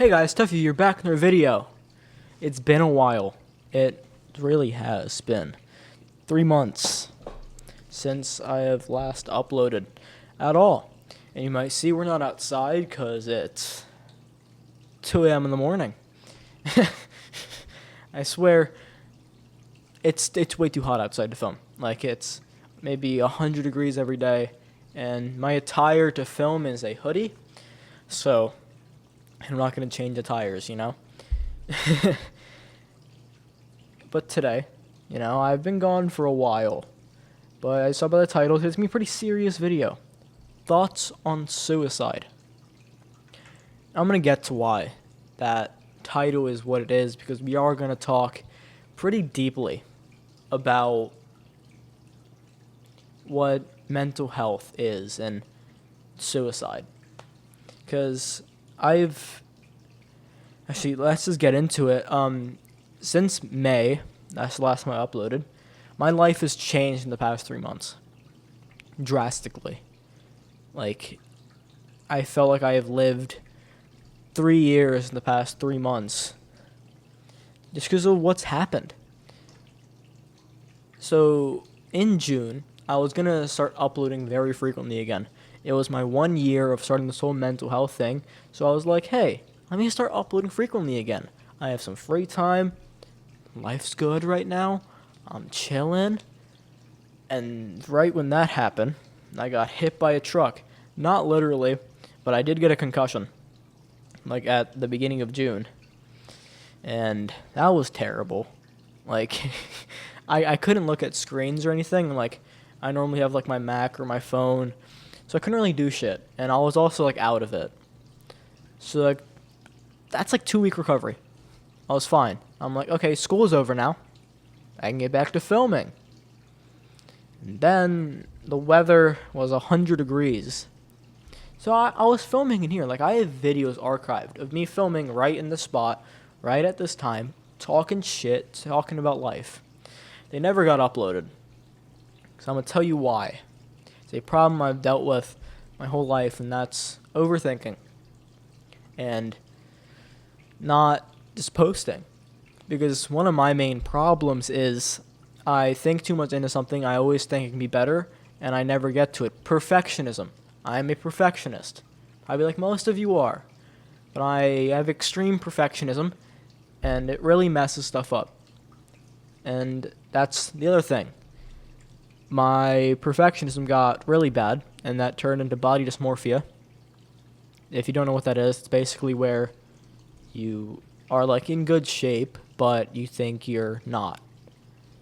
Hey guys, Tuffy, you're back in our video. It's been a while. It really has been 3 months since I have last uploaded at all. And you might see we're not outside because it's 2 a.m. in the morning. I swear, it's way too hot outside to film. Like, it's maybe 100 degrees every day, and my attire to film is a hoodie, so I'm not going to change the tires, you know? But today, I've been gone for a while, but I saw by the title, it's going to be a pretty serious video. Thoughts on suicide. I'm going to get to why that title is what it is, because we are going to talk pretty deeply about what mental health is and suicide. Because actually, let's just get into it. Since May, that's the last time I uploaded, my life has changed in the past 3 months. Drastically. Like, I felt like I have lived 3 years in the past 3 months. Just because of what's happened. So, in June, I was going to start uploading very frequently again. It was my 1 year of starting this whole mental health thing. So I was like, hey, let me start uploading frequently again. I have some free time. Life's good right now. I'm chilling. And right when that happened, I got hit by a truck. Not literally, but I did get a concussion. Like at the beginning of June. And that was terrible. Like, I couldn't look at screens or anything. Like, I normally have like my Mac or my phone. So I couldn't really do shit. And I was also like out of it. So like, that's like 2-week recovery. I was fine. I'm like, okay, school is over now. I can get back to filming. And then the weather was 100 degrees. So I was filming in here. Like, I have videos archived of me filming right in the spot, right at this time, talking shit, talking about life. They never got uploaded. So I'm going to tell you why. It's a problem I've dealt with my whole life, and that's overthinking. And not just posting. Because one of my main problems is I think too much into something, I always think it can be better, and I never get to it. Perfectionism. I'm a perfectionist. Probably like most of you are. But I have extreme perfectionism, and it really messes stuff up. And that's the other thing. My perfectionism got really bad, and that turned into body dysmorphia. If you don't know what that is, it's basically where you are like in good shape, but you think you're not.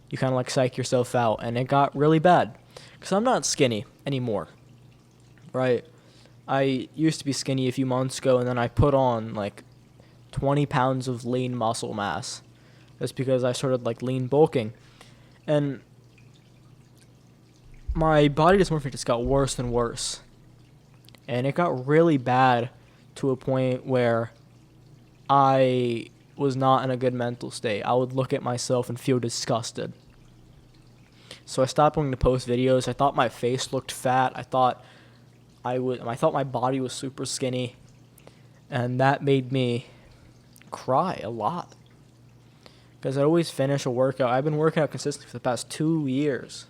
You kind of like psych yourself out, and it got really bad. Because I'm not skinny anymore, right? I used to be skinny a few months ago, and then I put on like 20 pounds of lean muscle mass. That's because I started like lean bulking. And my body dysmorphia just got worse and worse. And it got really bad to a point where I was not in a good mental state. I would look at myself and feel disgusted. So I stopped wanting to post videos. I thought my face looked fat. I thought my body was super skinny. And that made me cry a lot. Because I'd always finish a workout. I've been working out consistently for the past 2 years.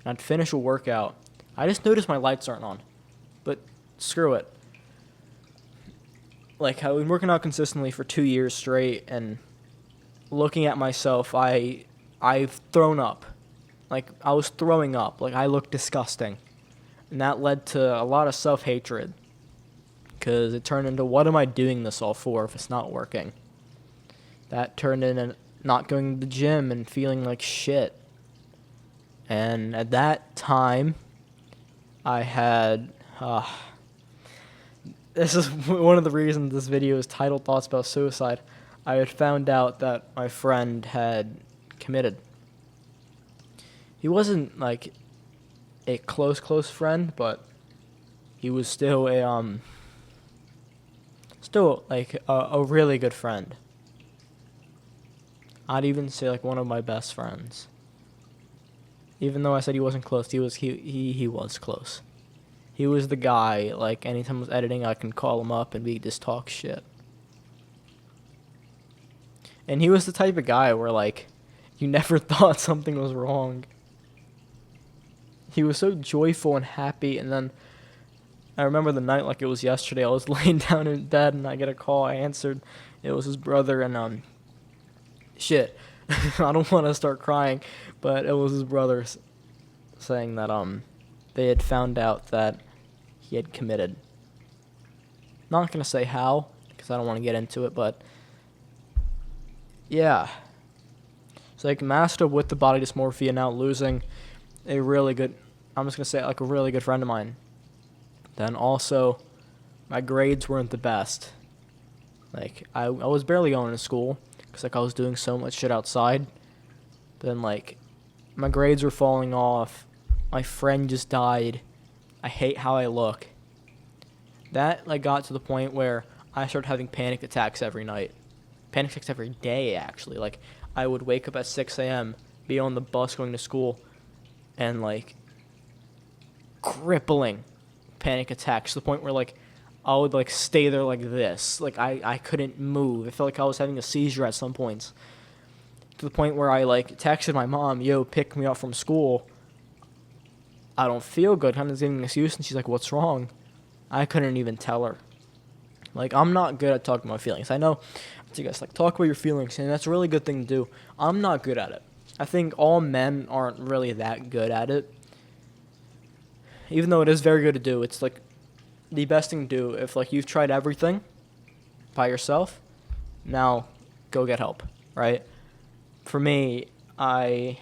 And I'd finish a workout. I just noticed my lights aren't on. But screw it. Like, I've been working out consistently for 2 years straight, and looking at myself, I've thrown up. Like, I was throwing up. Like, I looked disgusting. And that led to a lot of self-hatred. Because it turned into, what am I doing this all for if it's not working? That turned into not going to the gym and feeling like shit. And at that time, I had... this is one of the reasons this video is titled Thoughts About Suicide. I had found out that my friend had committed. He wasn't like a close friend, but he was still a really good friend. I'd even say like one of my best friends. Even though I said he wasn't close, he was close. He was the guy, like, anytime I was editing, I can call him up and we just talk shit. And he was the type of guy where, like, you never thought something was wrong. He was so joyful and happy, and then I remember the night like it was yesterday. I was laying down in bed, and I get a call. I answered. It was his brother, and shit. I don't want to start crying, but it was his brother saying that they had found out that he had committed. Not gonna say how, because I don't want to get into it, but yeah. So like masked up with the body dysmorphia, now losing a really good, I'm just gonna say like a really good friend of mine. Then also, my grades weren't the best. Like I was barely going to school because like I was doing so much shit outside. But then like my grades were falling off. My friend just died. I hate how I look. That like got to the point where I started having panic attacks every night. Panic attacks every day actually. Like I would wake up at 6 a.m., be on the bus going to school, and like crippling panic attacks to the point where like I would like stay there like this. Like I couldn't move. It felt like I was having a seizure at some points. To the point where I like texted my mom, yo, pick me up from school. I don't feel good. Kind of giving an excuse, and she's like, what's wrong? I couldn't even tell her. Like, I'm not good at talking about my feelings. I know you guys like talk about your feelings, and that's a really good thing to do. I'm not good at it. I think all men aren't really that good at it. Even though it is very good to do, it's like the best thing to do if like you've tried everything by yourself. Now, go get help, right? For me, I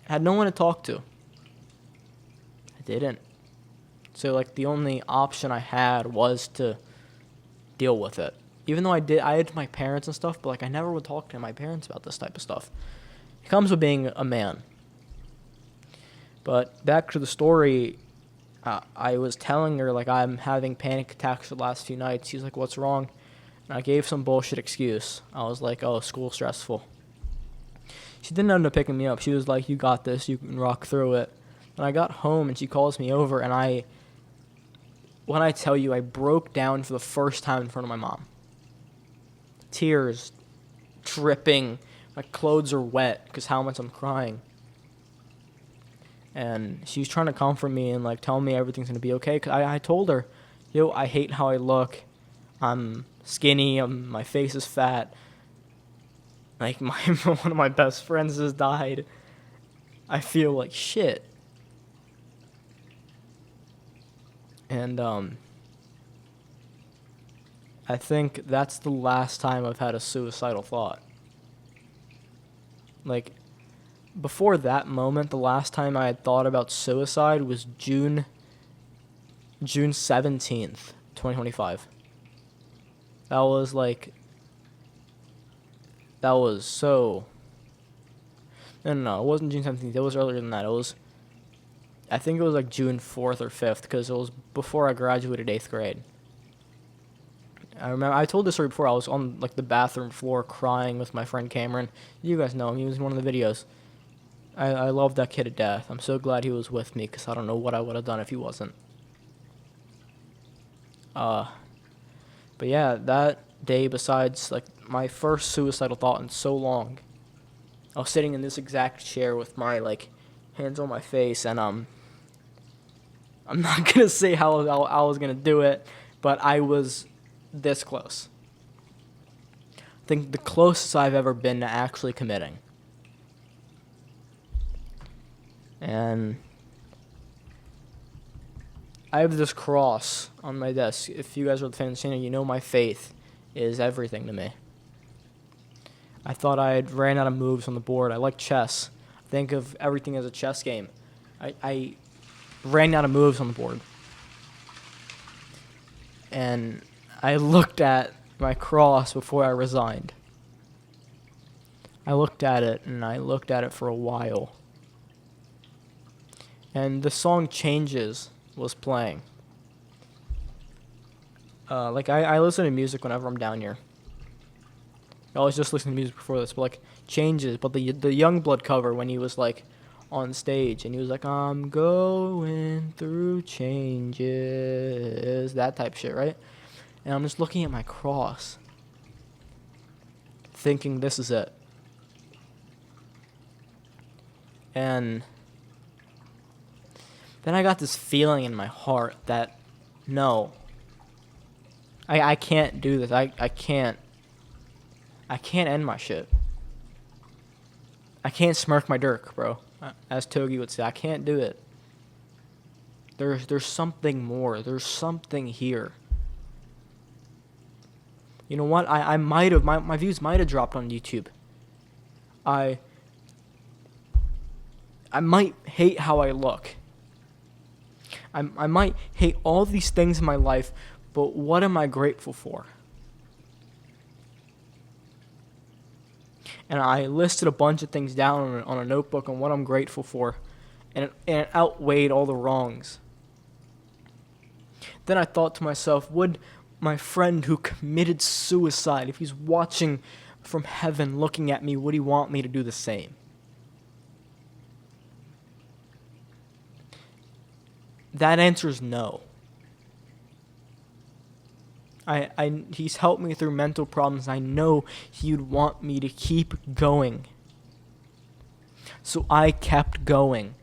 had no one to talk to. I didn't. So like the only option I had was to deal with it. Even though I had my parents and stuff, but like I never would talk to my parents about this type of stuff. It comes with being a man. But back to the story, I was telling her like I'm having panic attacks the last few nights. She's like, what's wrong? And I gave some bullshit excuse. I was like, oh, school's stressful. She didn't end up picking me up. She was like, you got this. You can rock through it. And I got home and she calls me over, and when I tell you, I broke down for the first time in front of my mom. Tears dripping. My clothes are wet because how much I'm crying. And she's trying to comfort me and like tell me everything's going to be okay. Cause I told her, yo, I hate how I look. I'm skinny. My face is fat. Like one of my best friends has died. I feel like shit. And I think that's the last time I've had a suicidal thought. Like, before that moment, the last time I had thought about suicide was June 17th, 2025. That was so... No, it wasn't June 17th. It was earlier than that. I think it was like June 4th or 5th, because it was before I graduated 8th grade. I remember, I told this story before. I was on like the bathroom floor crying with my friend Cameron. You guys know him. He was in one of the videos. I love that kid to death. I'm so glad he was with me, because I don't know what I would have done if he wasn't. But yeah, that day, besides like my first suicidal thought in so long, I was sitting in this exact chair with my like hands on my face, and I'm not gonna say how I was gonna do it, but I was this close. I think the closest I've ever been to actually committing. And I have this cross on my desk. If you guys are the fans of the channel, you know my faith is everything to me. I thought I had ran out of moves on the board. I like chess. Think of everything as a chess game. I ran out of moves on the board. And I looked at my cross before I resigned. I looked at it, and I looked at it for a while. And the song Changes was playing. I listen to music whenever I'm down here. I was just listening to music before this, but like Changes, but the Youngblood cover when he was like on stage and he was like, I'm going through changes, that type of shit, right? And I'm just looking at my cross, thinking this is it. And then I got this feeling in my heart that, no, I can't do this. I can't end my shit. I can't smirk my dirk, bro. As Togi would say, I can't do it. There's something more. There's something here. You know what? I might have, my views might have dropped on YouTube. I might hate how I look. I might hate all these things in my life, but what am I grateful for? And I listed a bunch of things down on a notebook on what I'm grateful for, and it outweighed all the wrongs. Then I thought to myself, would my friend who committed suicide, if he's watching from heaven looking at me, would he want me to do the same? That answer is no. He's helped me through mental problems. I know he'd want me to keep going. So I kept going.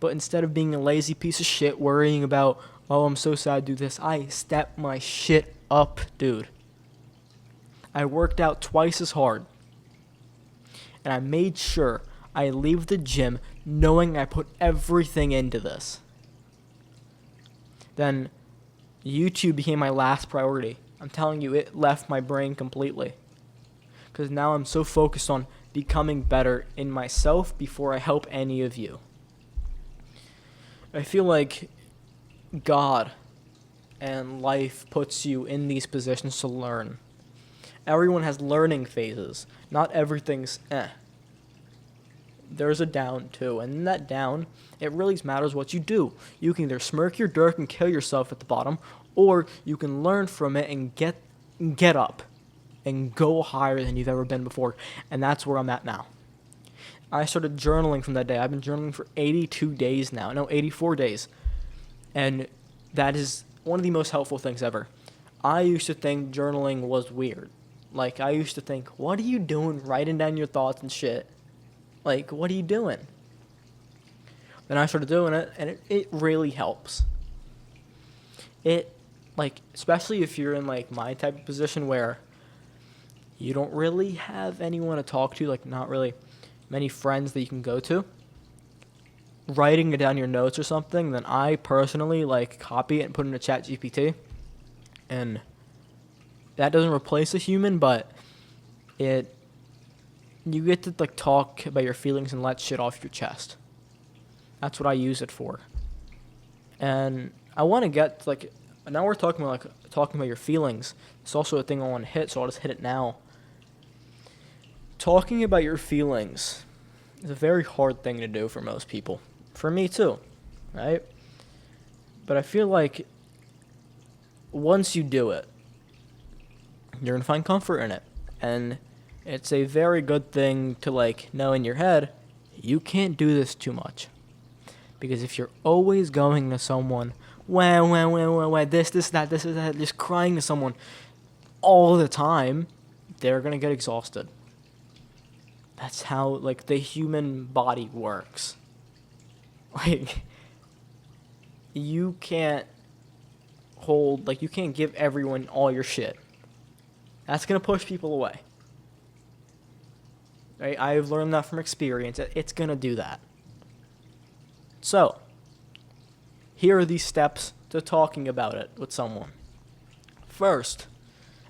But instead of being a lazy piece of shit worrying about, oh, I'm so sad to do this, I stepped my shit up, dude. I worked out twice as hard. And I made sure I leave the gym knowing I put everything into this. Then YouTube became my last priority. I'm telling you, it left my brain completely. Because now I'm so focused on becoming better in myself before I help any of you. I feel like God and life puts you in these positions to learn. Everyone has learning phases. Not everything's There's a down too, and in that down, it really matters what you do. You can either smirk your dirt and kill yourself at the bottom, or you can learn from it and get up and go higher than you've ever been before. And that's where I'm at now. I started journaling from that day. I've been journaling for 82 days now. No, 84 days. And that is one of the most helpful things ever. I used to think journaling was weird. Like, I used to think, what are you doing writing down your thoughts and shit? Like, what are you doing? Then I started doing it, and it really helps. Especially if you're in, like, my type of position where you don't really have anyone to talk to, like, not really many friends that you can go to. Writing it down your notes or something, then I personally, like, copy it and put it in a ChatGPT. And that doesn't replace a human, but you get to, like, talk about your feelings and let shit off your chest. That's what I use it for. And I want to get, like, now we're talking about your feelings. It's also a thing I want to hit, so I'll just hit it now. Talking about your feelings is a very hard thing to do for most people. For me too, right? But I feel like once you do it, you're going to find comfort in it. And it's a very good thing to, like, know in your head, you can't do this too much. Because if you're always going to someone, this, that, just crying to someone all the time, they're going to get exhausted. That's how, like, the human body works. Like, you can't give everyone all your shit. That's going to push people away. Right? I've learned that from experience. It's going to do that. So, here are these steps to talking about it with someone. First,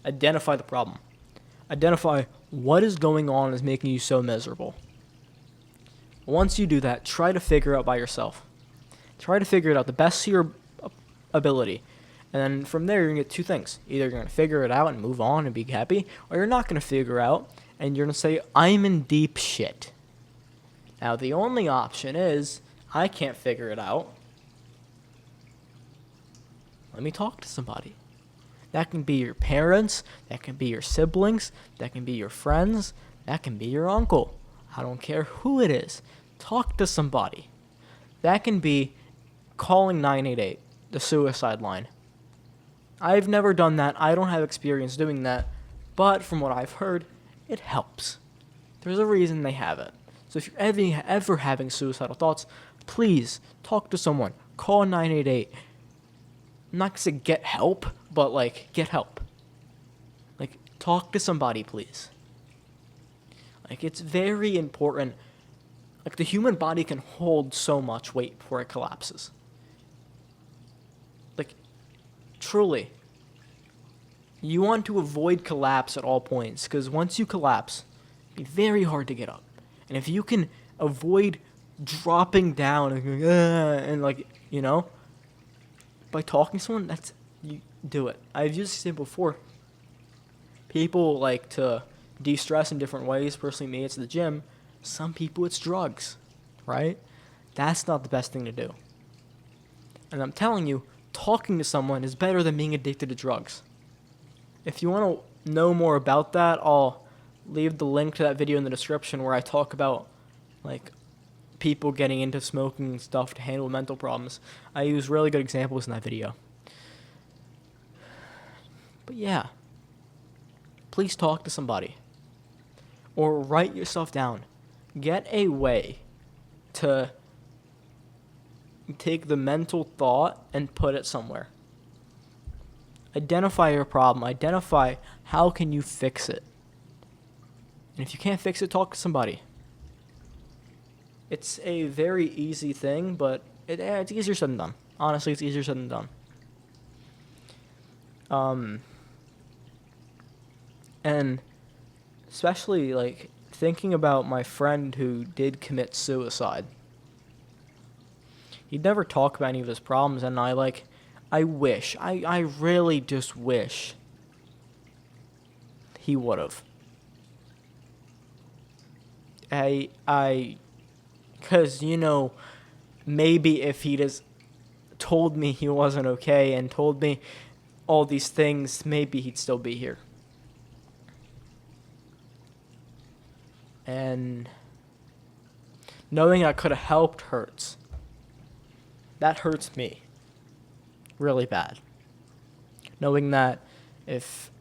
identify the problem. Identify what is going on is making you so miserable. Once you do that, try to figure it out by yourself. Try to figure it out the best to your ability. And then from there, you're going to get two things. Either you're going to figure it out and move on and be happy, or you're not going to figure out and you're going to say, I'm in deep shit. Now, the only option is, I can't figure it out. Let me talk to somebody. That can be your parents, that can be your siblings, that can be your friends, that can be your uncle. I don't care who it is. Talk to somebody. That can be calling 988, the suicide line. I've never done that. I don't have experience doing that. But from what I've heard, it helps. There's a reason they have it. So So if you're ever having suicidal thoughts, please talk to someone. Call 988. I'm not gonna say get help, but like get help. Like talk to somebody, please. Like it's very important. Like the human body can hold so much weight before it collapses. Like truly. You want to avoid collapse at all points, because once you collapse, it's very hard to get up. And if you can avoid dropping down and going, and like, you know, by talking to someone, you do it. I've used this before. People like to de-stress in different ways. Personally, me, it's the gym. Some people, it's drugs, right? That's not the best thing to do. And I'm telling you, talking to someone is better than being addicted to drugs. If you want to know more about that, I'll leave the link to that video in the description where I talk about like people getting into smoking and stuff to handle mental problems. I use really good examples in that video. But yeah, please talk to somebody or write yourself down. Get a way to take the mental thought and put it somewhere. Identify your problem. Identify how can you fix it. And if you can't fix it, talk to somebody. It's a very easy thing, but it's easier said than done. Honestly, it's easier said than done. And especially like thinking about my friend who did commit suicide. He'd never talk about any of his problems, and I really just wish he would have. Because, you know, maybe if he just told me he wasn't okay and told me all these things, maybe he'd still be here. And knowing I could have helped hurts. That hurts me really bad. Knowing that if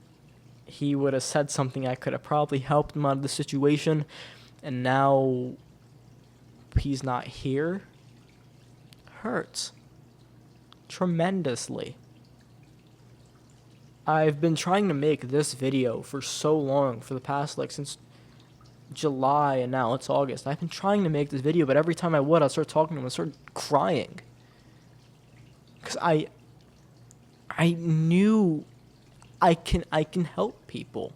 he would have said something, I could have probably helped him out of the situation, and now he's not here, hurts tremendously. I've been trying to make this video for so long, for the past, like, since July, and now it's August. I've been trying to make this video, but every time I'd start talking to him, I'd start crying. Because I knew I can help people.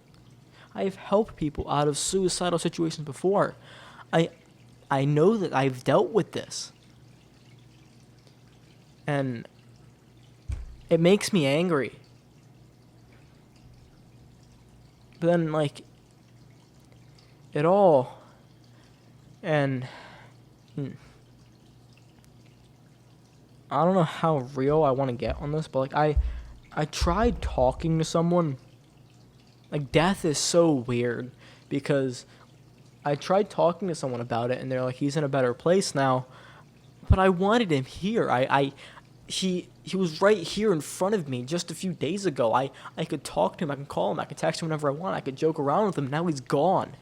I've helped people out of suicidal situations before. I know that I've dealt with this. And it makes me angry. But then, like, it all, and I don't know how real I want to get on this, but like I tried talking to someone. Like, death is so weird because I tried talking to someone about it, and they're like, he's in a better place now. But I wanted him here. He was right here in front of me just a few days ago. I could talk to him. I can call him. I could text him whenever I want. I could joke around with him. Now he's gone.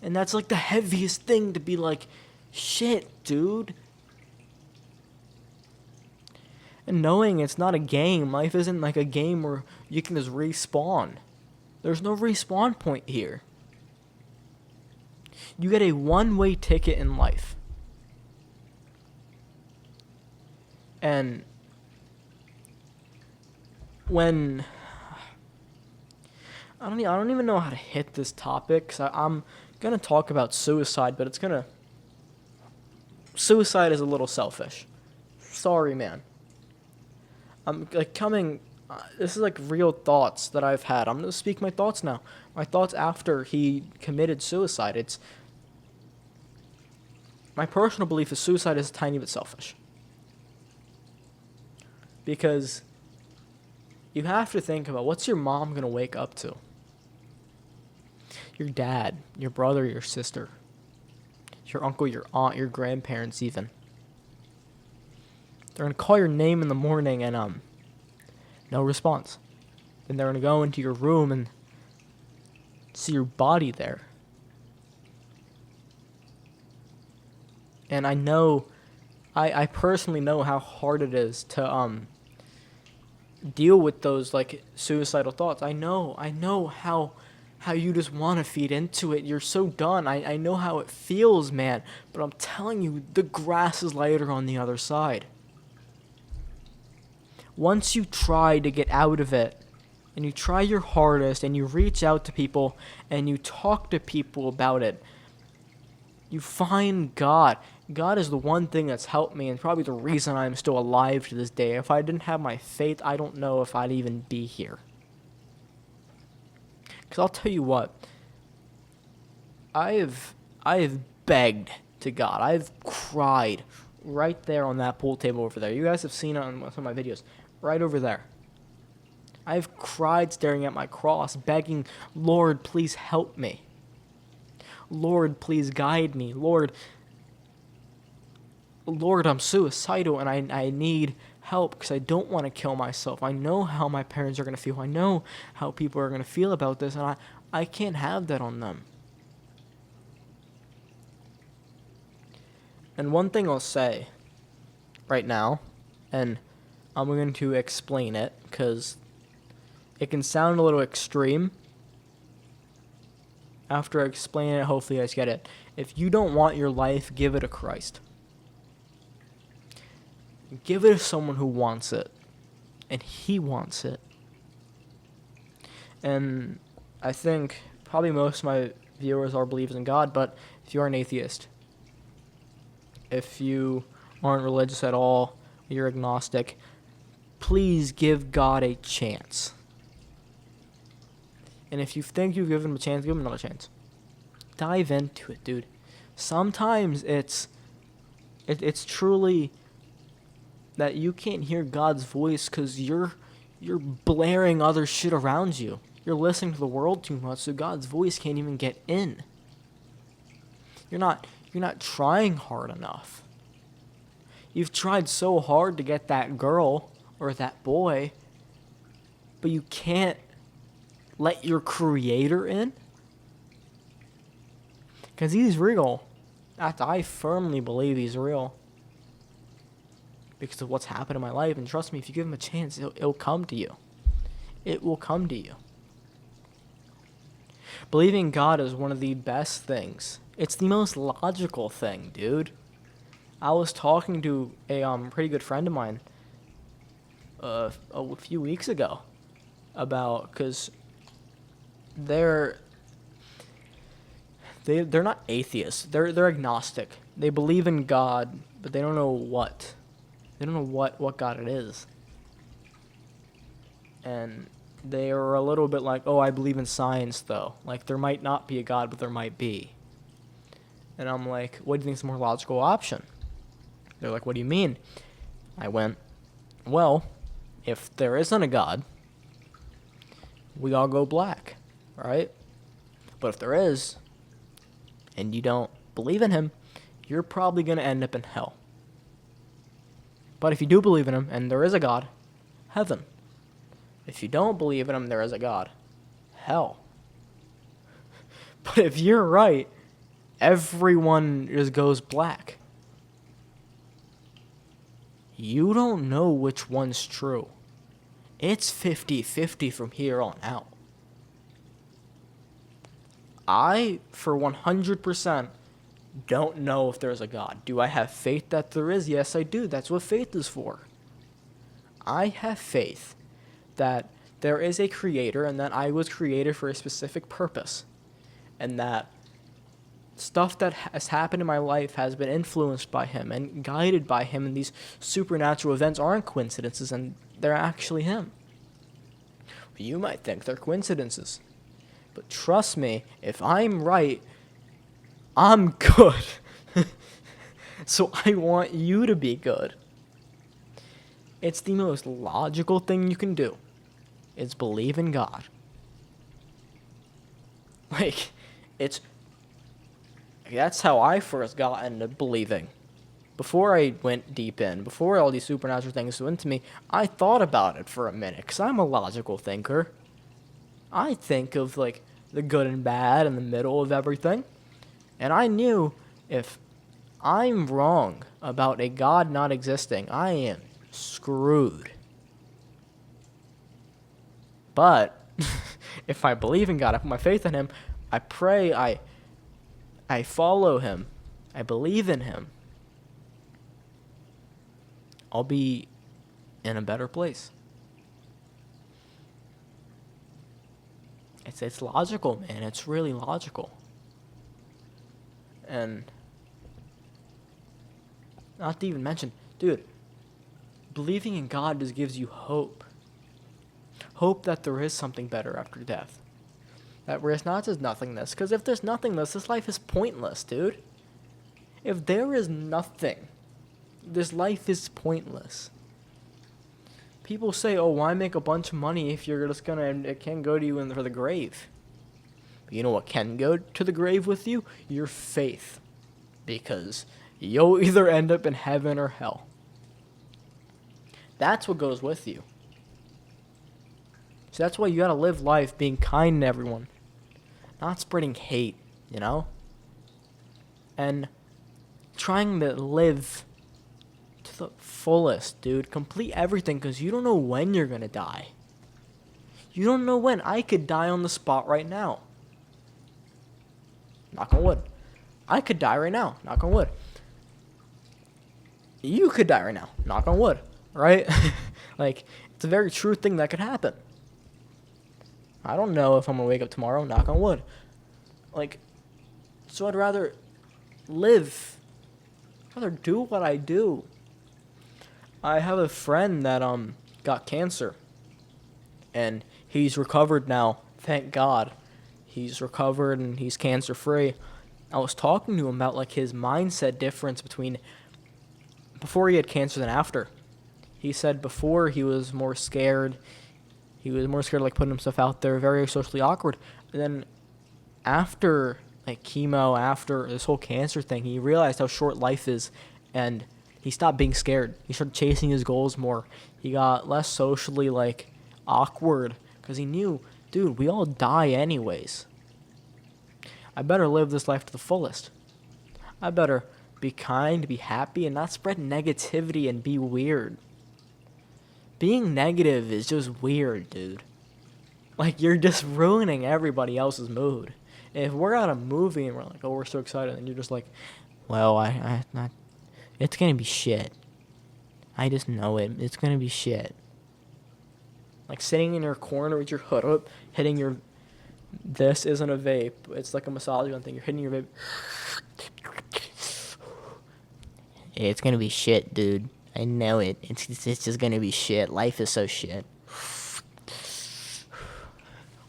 And that's like the heaviest thing, to be like, shit, dude. And knowing it's not a game. Life isn't like a game where you can just respawn. There's no respawn point here. You get a one-way ticket in life. And when I don't even know how to hit this topic, because I'm gonna talk about suicide, but suicide is a little selfish. Sorry, man. I'm like this is like real thoughts that I've had. I'm gonna speak my thoughts now. My thoughts after he committed suicide. It's my personal belief is suicide is a tiny bit selfish. Because you have to think about, what's your mom gonna wake up to? Your dad, your brother, your sister, your uncle, your aunt, your grandparents even. They're gonna call your name in the morning and no response. Then they're gonna go into your room and see your body there. And I know, I personally know how hard it is to deal with those like suicidal thoughts. I know how you just want to feed into it. You're so done. I know how it feels, man. But I'm telling you, the grass is lighter on the other side. Once you try to get out of it, and you try your hardest, and you reach out to people, and you talk to people about it, you find God. God is the one thing that's helped me, and probably the reason I'm still alive to this day. If I didn't have my faith, I don't know if I'd even be here. Because I'll tell you what, I've begged to God. I've cried right there on that pool table over there. You guys have seen it on some of my videos. Right over there. I've cried staring at my cross, begging, Lord, please help me. Lord, please guide me. Lord, I'm suicidal and I need help because I don't want to kill myself. I know how my parents are going to feel. I know how people are going to feel about this, and I can't have that on them. And one thing I'll say right now, and I'm going to explain it because it can sound a little extreme. After I explain it, hopefully you guys get it. If you don't want your life, give it to Christ. Give it to someone who wants it. And He wants it. And I think probably most of my viewers are believers in God, but if you're an atheist, if you aren't religious at all, you're agnostic, please give God a chance. And if you think you've given him a chance, give him another chance. Dive into it, dude. Sometimes it's truly that you can't hear God's voice because you're blaring other shit around you. You're listening to the world too much, so God's voice can't even get in. You're not trying hard enough. You've tried so hard to get that girl or that boy, but you can't let your Creator in? Because He's real. I firmly believe He's real. Because of what's happened in my life. And trust me, if you give Him a chance, it'll come to you. It will come to you. Believing God is one of the best things. It's the most logical thing, dude. I was talking to a pretty good friend of mine a few weeks ago about, because they're not atheists. They're agnostic. They believe in God, but they don't know what. They don't know what God it is. And they are a little bit like, oh, I believe in science, though. Like, there might not be a God, but there might be. And I'm like, what do you think is the more logical option? They're like, what do you mean? I went, well, if there isn't a God, we all go black, right? But if there is, and you don't believe in Him, you're probably going to end up in hell. But if you do believe in Him, and there is a God, heaven. If you don't believe in Him, there is a God, hell. But if you're right, everyone just goes black. You don't know which one's true. It's 50-50 from here on out. I, for 100%, don't know if there's a God. Do I have faith that there is? Yes, I do. That's what faith is for. I have faith that there is a Creator and that I was created for a specific purpose. And that stuff that has happened in my life has been influenced by Him and guided by Him, and these supernatural events aren't coincidences, and they're actually Him. You might think they're coincidences, but trust me, if I'm right, I'm good. So I want you to be good. It's the most logical thing you can do, is believe in God. Like, that's how I first got into believing. Before I went deep in, before all these supernatural things went to me, I thought about it for a minute, because I'm a logical thinker. I think of, like, the good and bad in the middle of everything. And I knew if I'm wrong about a God not existing, I am screwed. But if I believe in God, I put my faith in him, I pray, I follow him, I believe in him, I'll be in a better place. It's logical, man. It's really logical. And not to even mention, dude, believing in God just gives you hope. Hope that there is something better after death. That where it's not just nothingness. Because if there's nothingness, this life is pointless, dude. If there is nothing, this life is pointless. People say, oh, why make a bunch of money if you're just it can go to you for the grave? But you know what can go to the grave with you? Your faith. Because you'll either end up in heaven or hell. That's what goes with you. So that's why you gotta live life being kind to everyone. Not spreading hate, you know? And trying to live to the fullest, dude. Complete everything, because you don't know when you're gonna die. You don't know when. I could die on the spot right now. Knock on wood. I could die right now. Knock on wood. You could die right now. Knock on wood. Right? Like, it's a very true thing that could happen. I don't know if I'm gonna wake up tomorrow. Knock on wood. Like, so I'd rather live. I'd rather do what I do. I have a friend that got cancer, and he's recovered now. Thank God, he's recovered and he's cancer free. I was talking to him about like his mindset difference between before he had cancer than after. He said before he was more scared. He was more scared of like putting himself out there, very socially awkward. And then after like chemo, after this whole cancer thing, he realized how short life is, and he stopped being scared. He started chasing his goals more. He got less socially like awkward because he knew, dude, we all die anyways. I better live this life to the fullest. I better be kind, be happy, and not spread negativity and be weird. Being negative is just weird, dude. Like, you're just ruining everybody else's mood. If we're at a movie and we're like, oh, we're so excited, and you're just like, well, it's gonna be shit. I just know it. It's gonna be shit. Like sitting in your corner with your hood up, hitting your... This isn't a vape. It's like a massage gun thing. You're hitting your vape. It's gonna be shit, dude. I know it. It's just gonna be shit. Life is so shit.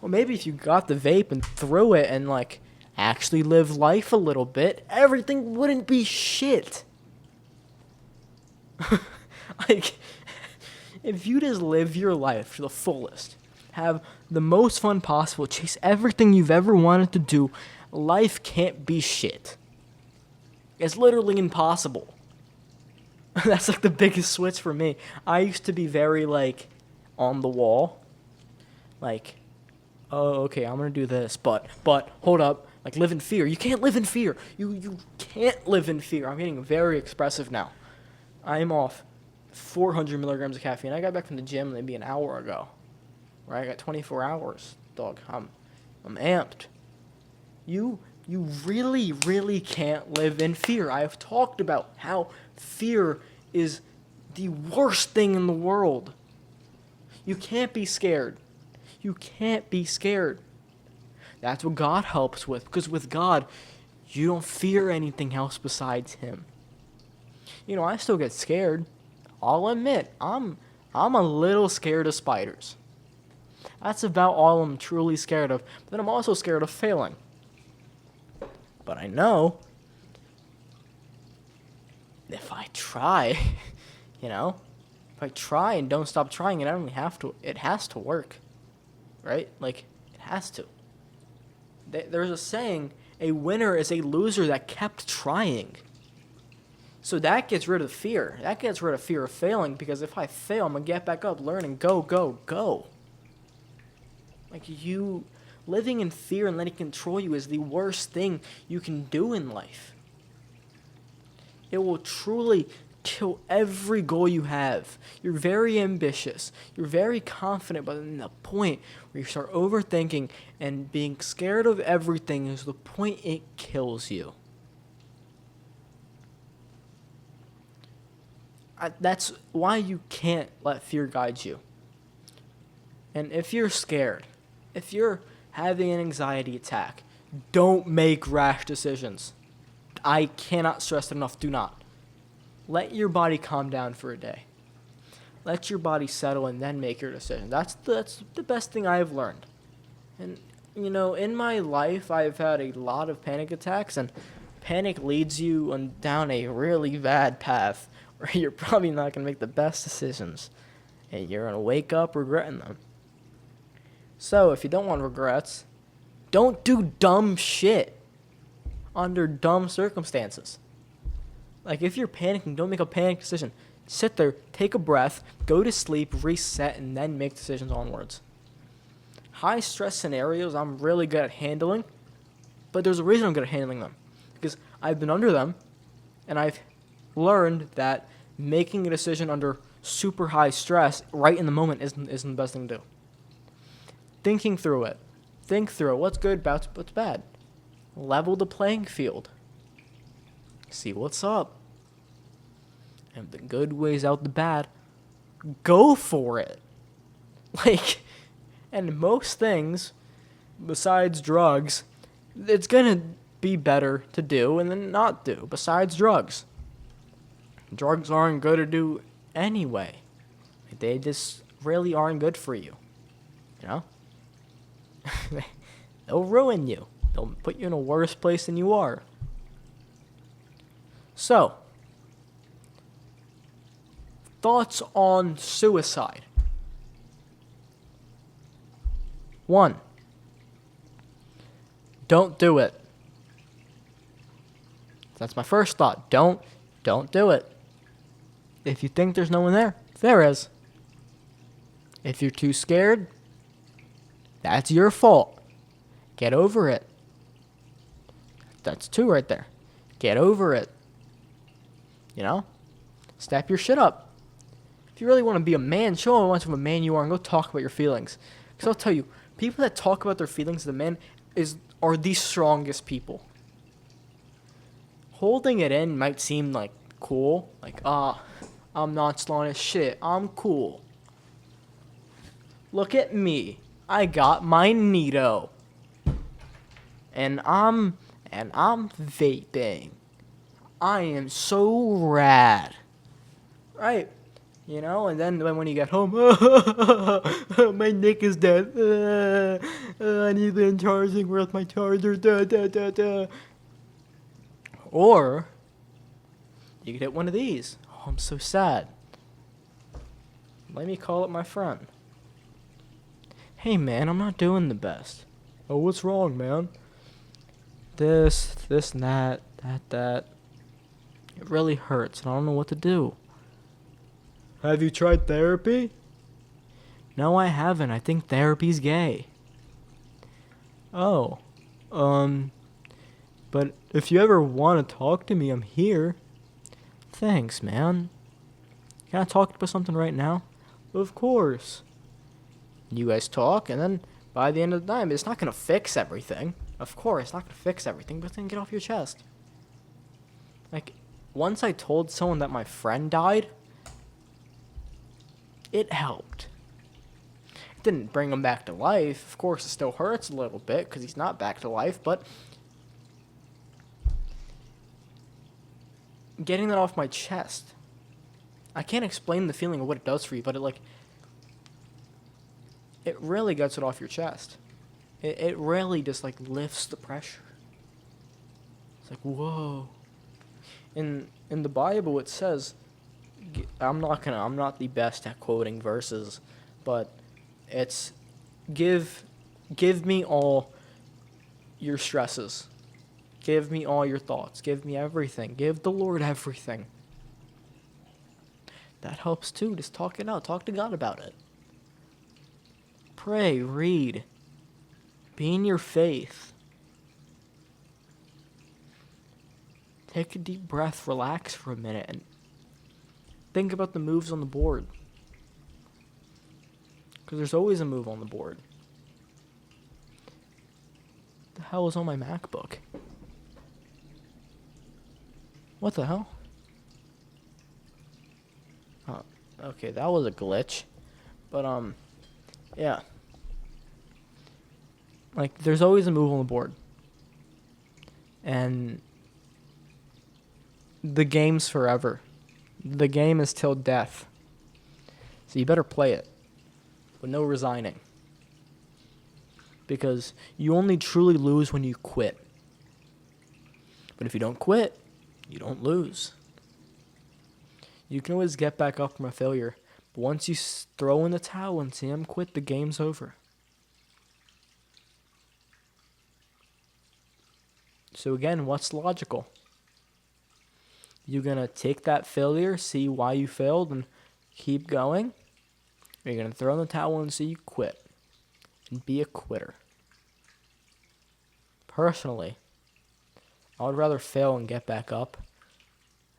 Well, maybe if you got the vape and threw it and, like, actually live life a little bit, everything wouldn't be shit. Like, if you just live your life to the fullest, have the most fun possible, chase everything you've ever wanted to do, life can't be shit. It's literally impossible. That's like the biggest switch for me. I used to be very like on the wall. Like, oh, okay, I'm gonna do this, but hold up. Like, live in fear. You can't live in fear. You can't live in fear. I'm getting very expressive now. I'm off 400 milligrams of caffeine. I got back from the gym maybe an hour ago. Right? I got 24 hours, dog. I'm amped. You really, really can't live in fear. I have talked about how fear is the worst thing in the world. You can't be scared. You can't be scared. That's what God helps with, because with God, you don't fear anything else besides him. You know, I still get scared. I'll admit, I'm a little scared of spiders. That's about all I'm truly scared of. But then I'm also scared of failing. But I know if I try, you know, if I try and don't stop trying, it has to work, right? Like, it has to. There's a saying, a winner is a loser that kept trying. So that gets rid of fear. That gets rid of fear of failing, because if I fail, I'm going to get back up, learn, and go. Like, Living in fear and letting it control you is the worst thing you can do in life. It will truly kill every goal you have. You're very ambitious. You're very confident, but in the point where you start overthinking and being scared of everything is the point it kills you. That's why you can't let fear guide you. And if you're scared, if you're having an anxiety attack, don't make rash decisions. I cannot stress it enough. Do not. Let your body calm down for a day. Let your body settle and then make your decision. That's the best thing I've learned. And, in my life, I've had a lot of panic attacks, and panic leads you down a really bad path where you're probably not going to make the best decisions. And you're going to wake up regretting them. So, if you don't want regrets, don't do dumb shit under dumb circumstances. Like, if you're panicking, don't make a panic decision. Sit there, take a breath, go to sleep, reset, and then make decisions onwards. High stress scenarios, I'm really good at handling, but there's a reason I'm good at handling them. Because I've been under them, and I've learned that making a decision under super high stress right in the moment isn't the best thing to do. Thinking through it. Think through it. What's good, what's bad. Level the playing field. See what's up. And if the good weighs out the bad, go for it. And most things, besides drugs, it's going to be better to do and then not do, besides drugs. Drugs aren't good to do anyway. They just really aren't good for you. They'll ruin you. They'll put you in a worse place than you are. So, thoughts on suicide. 1, don't do it. That's my first thought. Don't do it. If you think there's no one there is. If you're too scared, that's your fault. Get over it. That's 2 right there. Get over it. Step your shit up. If you really want to be a man, show how much of a man you are and go talk about your feelings. Because I'll tell you, people that talk about their feelings as a man are the strongest people. Holding it in might seem like cool. I'm not strong as shit. I'm cool. Look at me. I got my Nito. And I'm vaping. I am so rad. Right. And then when you get home, my neck is dead. I need the charging. Where's my charger? Or you could hit one of these. Oh, I'm so sad. Let me call up my friend. Hey, man, I'm not doing the best. Oh, what's wrong, man? This, and that. It really hurts, and I don't know what to do. Have you tried therapy? No, I haven't. I think therapy's gay. Oh. But if you ever want to talk to me, I'm here. Thanks, man. Can I talk about something right now? Of course. You guys talk, and then by the end of the time, it's not going to fix everything. Of course, it's not going to fix everything, but then get off your chest. Once I told someone that my friend died, it helped. It didn't bring him back to life. Of course, it still hurts a little bit because he's not back to life, but getting that off my chest. I can't explain the feeling of what it does for you, but it really gets it off your chest. It really just lifts the pressure. It's whoa. In the Bible it says, I'm not the best at quoting verses, but it's give me all your stresses. Give me all your thoughts. Give me everything. Give the Lord everything. That helps too. Just talk it out. Talk to God about it. Pray, read. Be in your faith. Take a deep breath, relax for a minute, and think about the moves on the board. Because there's always a move on the board. What the hell is on my MacBook? What the hell? Oh, okay, that was a glitch. But, yeah. Like, there's always a move on the board. And the game's forever. The game is till death. So you better play it. With no resigning. Because you only truly lose when you quit. But if you don't quit, you don't lose. You can always get back up from a failure. But once you throw in the towel and see him quit, the game's over. So again, what's logical? You gonna take that failure, see why you failed, and keep going? Or you gonna throw in the towel and see you quit? And be a quitter. Personally, I would rather fail and get back up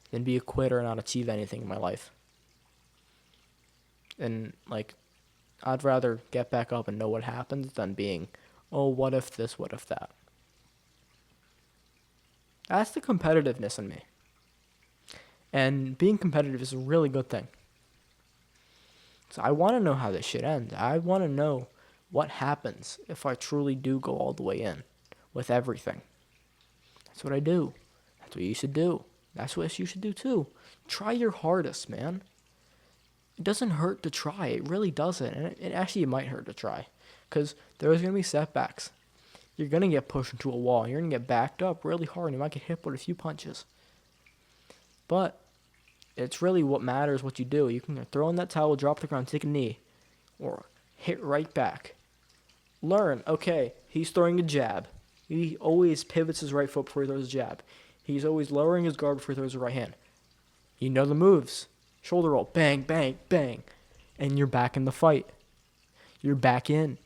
than be a quitter and not achieve anything in my life. And, like, I'd rather get back up and know what happens than being, oh, what if this, what if that. That's the competitiveness in me. And being competitive is a really good thing. So I want to know how this shit ends. I want to know what happens if I truly do go all the way in with everything. That's what I do. That's what you should do. That's what you should do too. Try your hardest, man. It doesn't hurt to try. It really doesn't. And it actually might hurt to try. Because there's going to be setbacks. You're going to get pushed into a wall. You're going to get backed up really hard. And you might get hit with a few punches. But it's really what matters what you do. You can throw in that towel, drop to the ground, take a knee. Or hit right back. Learn, okay, he's throwing a jab. He always pivots his right foot before he throws a jab. He's always lowering his guard before he throws the right hand. You know the moves. Shoulder roll, bang, bang, bang. And you're back in the fight. You're back in.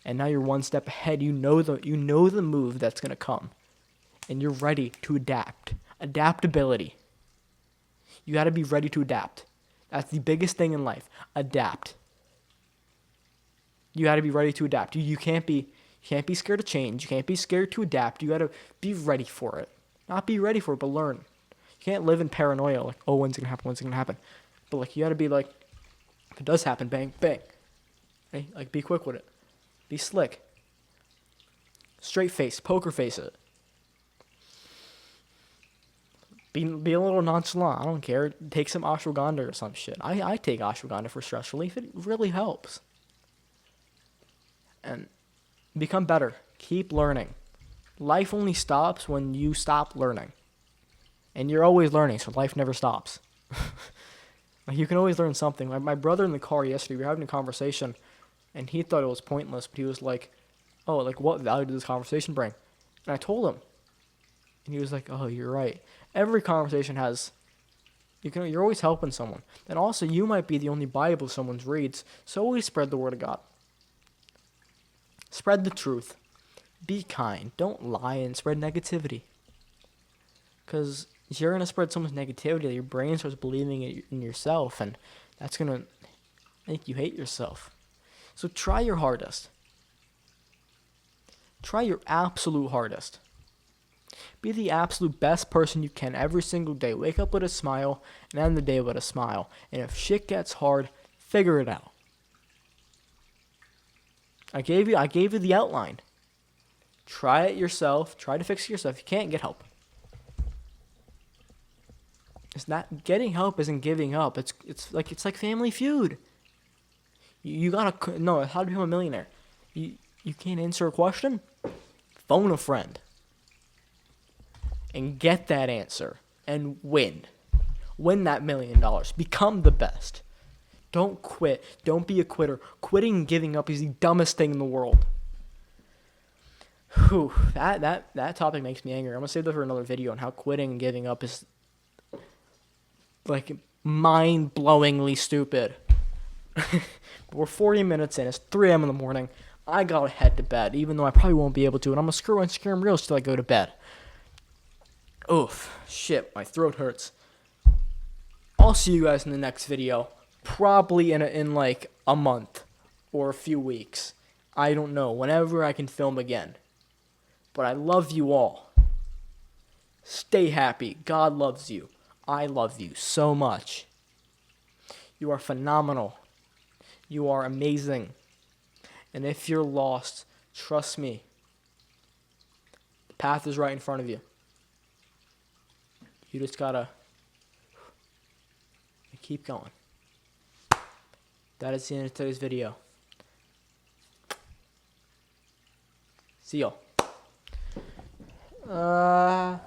And now you're one step ahead. You know the move that's going to come. And you're ready to adapt. Adaptability. You got to be ready to adapt. That's the biggest thing in life. Adapt. You got to be ready to adapt. You can't be scared to change. You can't be scared to adapt. You got to be ready for it. Not be ready for it, but learn. You can't live in paranoia like, oh, when's it going to happen? When's it going to happen? But like, you got to be like, if it does happen, bang, bang. Hey, like, be quick with it. Be slick. Straight face, poker face it. Be a little nonchalant. I don't care. Take some ashwagandha or some shit. I take ashwagandha for stress relief. It really helps. And become better. Keep learning. Life only stops when you stop learning. And you're always learning, so life never stops. Like, you can always learn something. Like, my brother in the car yesterday, we were having a conversation, and he thought it was pointless, but he was like, oh, like, what value did this conversation bring? And I told him. And he was like, oh, you're right. Every conversation has, you're always helping someone. And also, you might be the only Bible someone reads, so always spread the word of God. Spread the truth. Be kind. Don't lie and spread negativity. Because you're going to spread someone's negativity. Your brain starts believing in yourself, and that's going to make you hate yourself. So try your hardest. Try your absolute hardest. Be the absolute best person you can every single day. Wake up with a smile and end the day with a smile. And if shit gets hard, figure it out. I gave you the outline. Try it yourself. Try to fix it yourself. If you can't, get help. It's not getting help isn't giving up. It's like Family Feud. You gotta know how to become a millionaire. You can't answer a question? Phone a friend. And get that answer. And win. Win that $1 million. Become the best. Don't quit. Don't be a quitter. Quitting and giving up is the dumbest thing in the world. Whew. That topic makes me angry. I'm going to save that for another video on how quitting and giving up is like mind-blowingly stupid. We're 40 minutes in. It's 3 a.m. in the morning. I gotta head to bed, even though I probably won't be able to, and I'm gonna screw Instagram Reels till I go to bed. Oof, shit, my throat hurts. I'll see you guys in the next video, probably in like a month or a few weeks. I don't know, whenever I can film again. But I love you all. Stay happy. God loves you. I love you so much. You are phenomenal. You are amazing. And if you're lost, trust me, the path is right in front of you. You just gotta keep going. That is the end of today's video. See y'all.